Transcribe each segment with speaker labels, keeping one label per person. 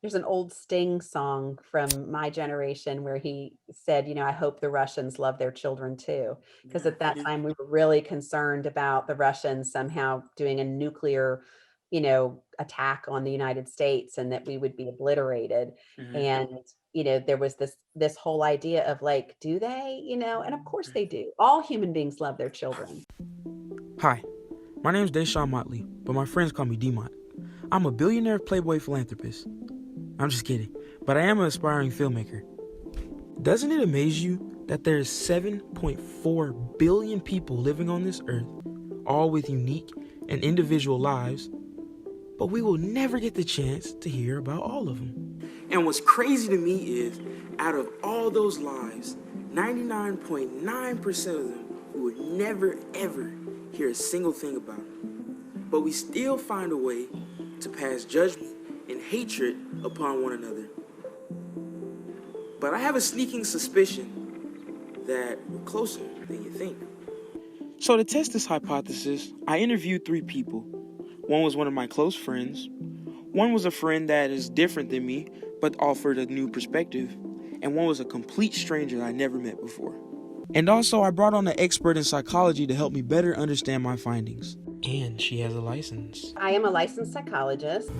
Speaker 1: there's an old Sting song from my generation where he said, I hope the Russians love their children too. Because
Speaker 2: Yeah.
Speaker 1: at that time we were really concerned about the Russians somehow doing a nuclear, attack on the United States and that we would be obliterated.
Speaker 2: Mhm.
Speaker 1: And, there was this whole idea of like, do they, and of course they do. All human beings love their children.
Speaker 3: Hi, my name's Deshaun Motley, but my friends call me D-Mont. I'm a billionaire Playboy philanthropist. I'm just kidding, but I am an aspiring filmmaker. Doesn't it amaze you that there's 7.4 billion people living on this earth, all with unique and individual lives, but we will never get the chance to hear about all of them. And what's crazy to me is, out of all those lives, 99.9% of them we would never ever hear a single thing about them. But we still find a way to pass judgment and hatred upon one another. But I have a sneaking suspicion that we're closer than you think. So to test this hypothesis, I interviewed 3 people. One was one of my close friends. One was a friend that is different than me, but offered a new perspective. And one was a complete stranger I never met before. And also, I brought on an expert in psychology to help me better understand my findings. And she has a license.
Speaker 1: I am a licensed psychologist.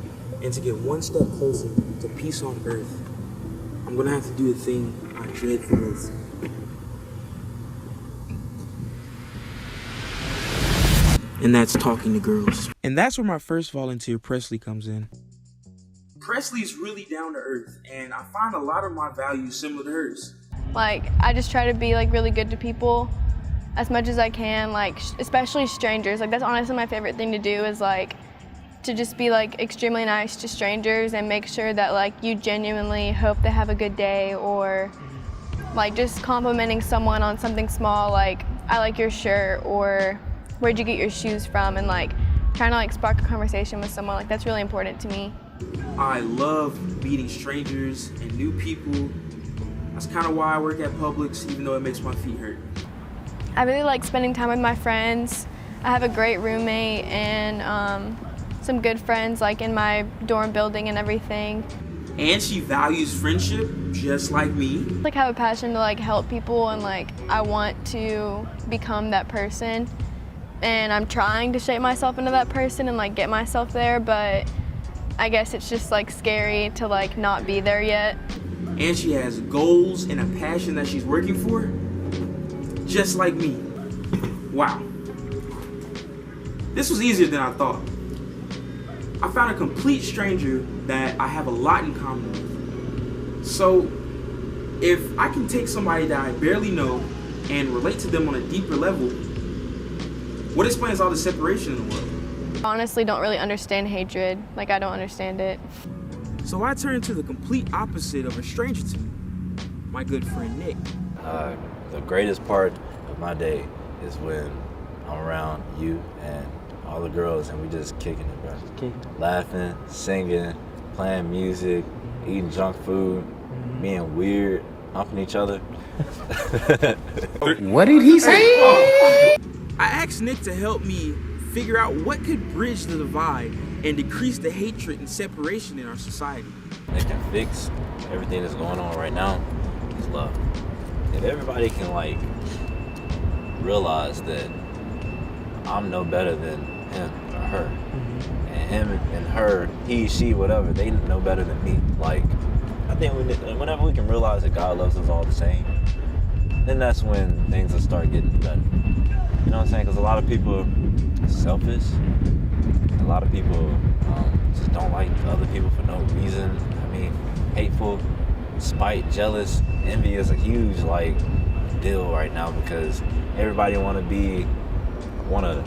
Speaker 3: And to get one step closer to peace on earth, I'm gonna have to do the thing I dread the most. And that's talking to girls. And that's where my first volunteer, Presley, comes in. Presley's really down to earth, and I find a lot of my values similar to hers.
Speaker 4: Like, I just try to be really good to people as much as I can, especially strangers. That's honestly my favorite thing to do is to just be extremely nice to strangers and make sure that you genuinely hope they have a good day, or just complimenting someone on something small, I like your shirt, or where'd you get your shoes from, and trying to spark a conversation with someone. That's really important to me.
Speaker 3: I love meeting strangers and new people. That's kind of why I work at Publix, even though it makes my feet hurt.
Speaker 4: I really like spending time with my friends. I have a great roommate and some good friends in my dorm building and everything.
Speaker 3: And she values friendship just like me.
Speaker 4: I have a passion to help people, and I want to become that person. And I'm trying to shape myself into that person and get myself there, but I guess it's just scary to not be there yet.
Speaker 3: And she has goals and a passion that she's working for, just like me. Wow. This was easier than I thought. I found a complete stranger that I have a lot in common with. So, if I can take somebody that I barely know and relate to them on a deeper level, what explains all the separation in the world?
Speaker 4: I honestly don't really understand hatred. I don't understand it.
Speaker 3: So I turned to the complete opposite of a stranger to me, my good friend Nick.
Speaker 5: The greatest part of my day is when I'm around you and all the girls and we just kicking it, bro. Laughing, singing, playing music, eating junk food, being weird, humping each other.
Speaker 6: What did he say?
Speaker 3: I asked Nick to help me figure out what could bridge the divide and decrease the hatred and separation in our society.
Speaker 5: They can fix everything that's going on right now is love. If everybody can realize that I'm no better than him or her, and him and her, he, she, whatever, they know better than me. I think whenever we can realize that God loves us all the same, then that's when things will start getting better. You know what I'm saying? Because a lot of people are selfish. A lot of people just don't like other people for no reason. Hateful, spite, jealous, envy is a huge deal right now because everybody want to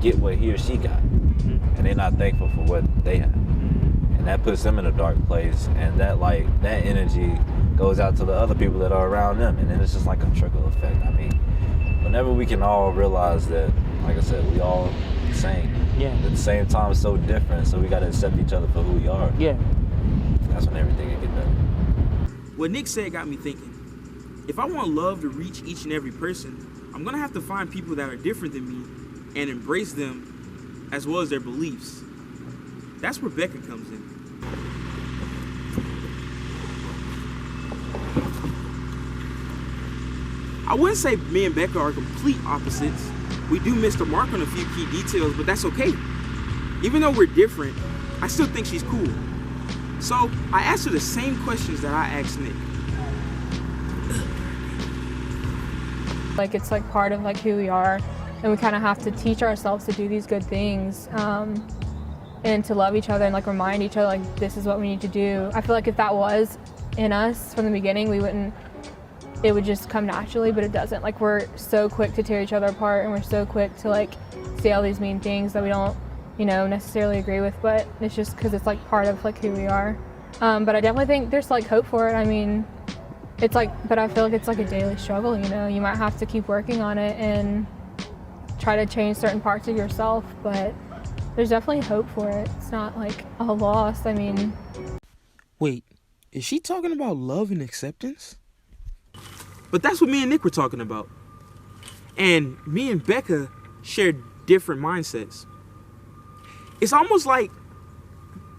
Speaker 5: get what he or she got, and they're not thankful for what they have, and that puts them in a dark place, and that energy goes out to the other people that are around them, and then it's just a trickle effect. Whenever we can all realize that, like I said, we all the same.
Speaker 3: Yeah.
Speaker 5: At the same time, so different, so we gotta accept each other for who we are.
Speaker 3: Yeah.
Speaker 5: That's when everything will get better.
Speaker 3: What Nick said got me thinking. If I want love to reach each and every person, I'm gonna have to find people that are different than me and embrace them as well as their beliefs. That's where Becca comes in. I wouldn't say me and Becca are complete opposites. We do miss the mark on a few key details, but that's okay. Even though we're different, I still think she's cool. So I asked her the same questions that I asked Nick.
Speaker 2: Like, it's like part of like who we are, and we kind of have to teach ourselves to do these good things, and to love each other and like remind each other like this is what we need to do. I feel like if that was in us from the beginning, it would just come naturally, but it doesn't. Like, we're so quick to tear each other apart, and we're so quick to like say all these mean things that we don't, necessarily agree with, but it's just because it's like part of like who we are. But I definitely think there's like hope for it. I mean, it's like, but I feel like it's like a daily struggle, you might have to keep working on it and try to change certain parts of yourself, but there's definitely hope for it. It's not like all lost. I mean,
Speaker 3: Wait, is she talking about love and acceptance? But that's what me and Nick were talking about. And me and Becca shared different mindsets. It's almost like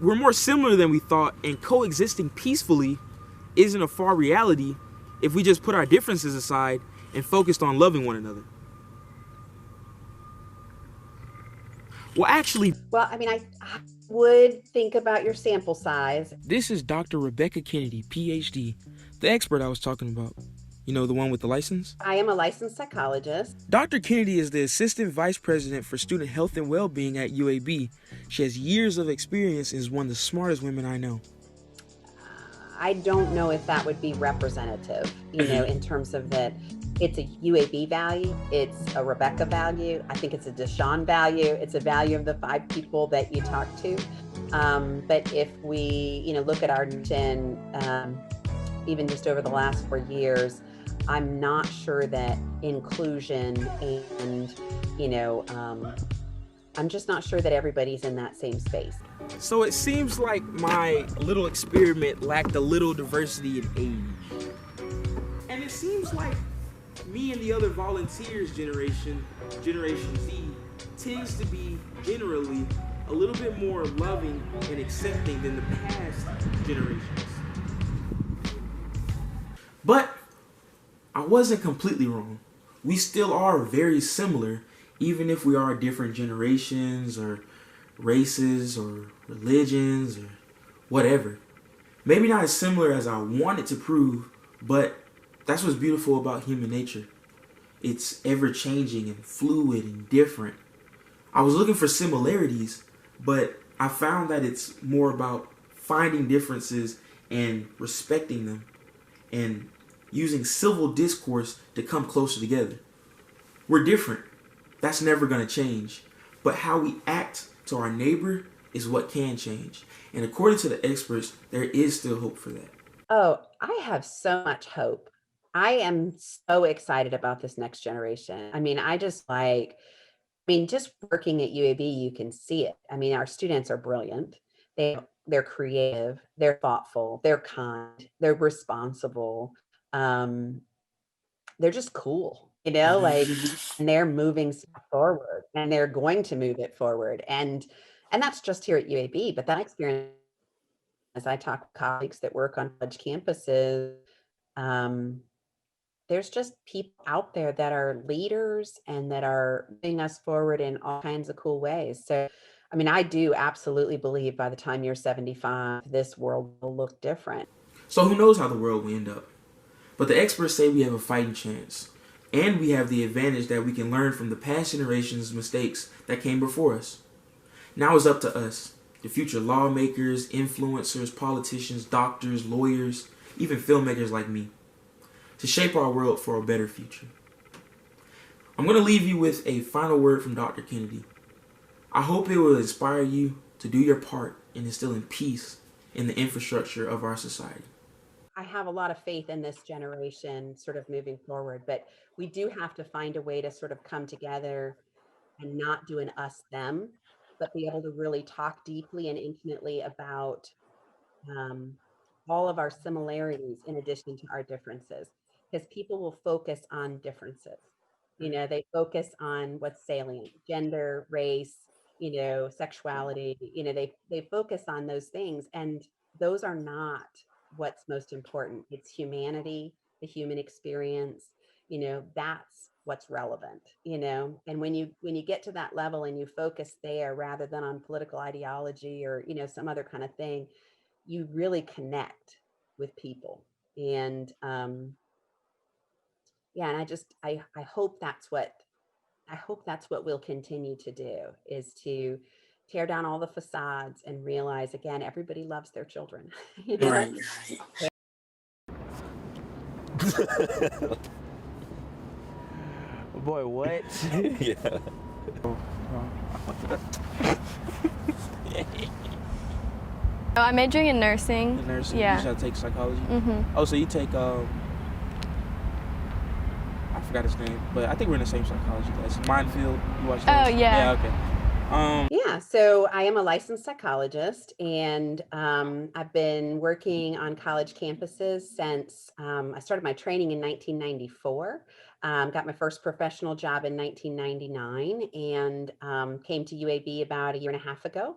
Speaker 3: we're more similar than we thought, and coexisting peacefully isn't a far reality if we just put our differences aside and focused on loving one another. Well, actually,
Speaker 1: I would think about your sample size.
Speaker 3: this is Dr. Rebecca Kennedy, PhD, the expert I was talking about. The one with the license?
Speaker 1: I am a licensed psychologist.
Speaker 3: Dr. Kennedy is the Assistant Vice President for Student Health and Well-Being at UAB. She has years of experience and is one of the smartest women I know.
Speaker 1: I don't know if that would be representative, in terms of that it's a UAB value, it's a Rebecca value, I think it's a Deshawn value, it's a value of the 5 people that you talk to. But if we, look at our nation, even just over the last 4 years, I'm not sure that inclusion and, I'm just not sure that everybody's in that same space.
Speaker 3: So it seems like my little experiment lacked a little diversity in age. And it seems like me and the other volunteers Generation Z, tends to be generally a little bit more loving and accepting than the past generations. But I wasn't completely wrong. We still are very similar, even if we are different generations or races or religions or whatever. Maybe not as similar as I wanted to prove, but that's what's beautiful about human nature. It's ever-changing and fluid and different. I was looking for similarities, but I found that it's more about finding differences and respecting them and using civil discourse to come closer together. We're different. That's never going to change. But how we act to our neighbor is what can change. And according to the experts, there is still hope for that.
Speaker 1: Oh, I have so much hope. I am so excited about this next generation. Just working at UAB, you can see it. Our students are brilliant. They're creative, they're thoughtful, they're kind, they're responsible. They're just cool, and they're moving stuff forward, and they're going to move it forward. And that's just here at UAB, but that experience, as I talk with colleagues that work on college campuses, there's just people out there that are leaders and that are moving us forward in all kinds of cool ways. So, I do absolutely believe by the time you're 75, this world will look different.
Speaker 3: So who knows how the world will end up? But the experts say we have a fighting chance. And we have the advantage that we can learn from the past generation's mistakes that came before us. Now it's up to us, the future lawmakers, influencers, politicians, doctors, lawyers, even filmmakers like me, to shape our world for a better future. I'm going to leave you with a final word from Dr. Kennedy. I hope it will inspire you to do your part in instilling peace in the infrastructure of our society.
Speaker 1: I have a lot of faith in this generation sort of moving forward, but we do have to find a way to sort of come together and not do an us them, but be able to really talk deeply and intimately about all of our similarities in addition to our differences, because people will focus on differences. They focus on what's salient: gender, race, sexuality. They focus on those things, and those are not what's most important. It's humanity, the human experience, that's what's relevant, and when you get to that level and you focus there rather than on political ideology or, some other kind of thing, you really connect with people. And yeah, and I hope that's what we'll continue to do, is to tear down all the facades and realize, again, everybody loves their children.
Speaker 6: Right.
Speaker 3: Boy, what?
Speaker 5: Yeah.
Speaker 4: Oh, I'm majoring in nursing.
Speaker 3: The nursing.
Speaker 4: Yeah.
Speaker 3: You should take psychology.
Speaker 4: Mm-hmm.
Speaker 3: Oh, so you take I forgot his name, but I think we're in the same psychology class. Minefield. You watch those?
Speaker 4: Oh, yeah.
Speaker 3: Yeah. Okay.
Speaker 1: Yeah, so I am a licensed psychologist, and I've been working on college campuses since I started my training in 1994. Got my first professional job in 1999, and came to UAB about a year and a half ago.